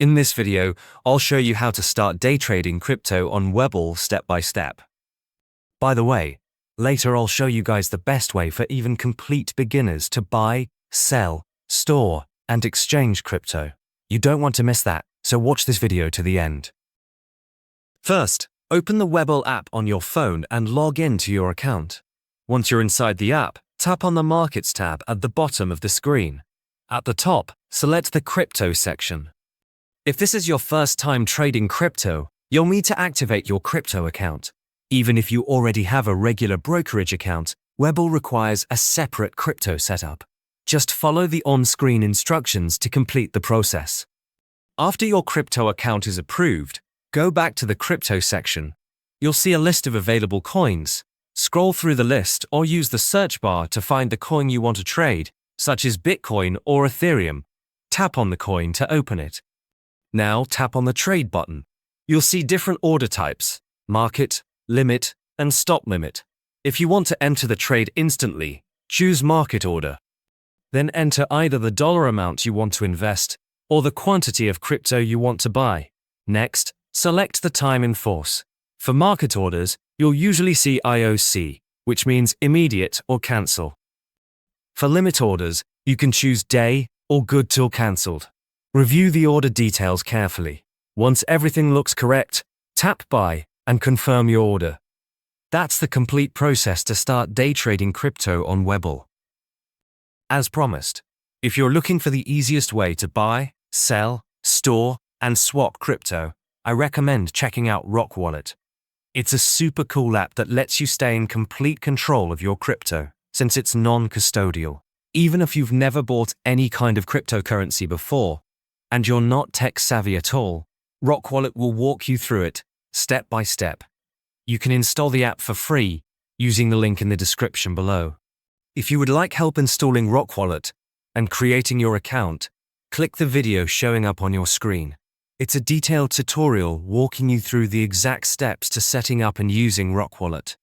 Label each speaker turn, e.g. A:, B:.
A: In this video, I'll show you how to start day trading crypto on Webull step by step. By the way, later I'll show you guys the best way for even complete beginners to buy, sell, store, and exchange crypto. You don't want to miss that, so watch this video to the end. First, open the Webull app on your phone and log in to your account. Once you're inside the app, tap on the Markets tab at the bottom of the screen. At the top, select the Crypto section. If this is your first time trading crypto, you'll need to activate your crypto account. Even if you already have a regular brokerage account, Webull requires a separate crypto setup. Just follow the on-screen instructions to complete the process. After your crypto account is approved, go back to the Crypto section. You'll see a list of available coins. Scroll through the list or use the search bar to find the coin you want to trade, such as Bitcoin or Ethereum. Tap on the coin to open it. Now tap on the Trade button. You'll see different order types: market, limit, and stop limit. If you want to enter the trade instantly, choose Market Order. Then enter either the dollar amount you want to invest or the quantity of crypto you want to buy. Next, select the time in force. For market orders, you'll usually see IOC, which means immediate or cancel. For limit orders, you can choose day or good till cancelled. Review the order details carefully. Once everything looks correct, tap Buy and confirm your order. That's the complete process to start day trading crypto on Webull. As promised, if you're looking for the easiest way to buy, sell, store, and swap crypto, I recommend checking out Rock Wallet. It's a super cool app that lets you stay in complete control of your crypto, since it's non-custodial. Even if you've never bought any kind of cryptocurrency before, and you're not tech-savvy at all, Rock Wallet will walk you through it, step by step. You can install the app for free, using the link in the description below. If you would like help installing Rock Wallet and creating your account, click the video showing up on your screen. It's a detailed tutorial walking you through the exact steps to setting up and using Rock Wallet.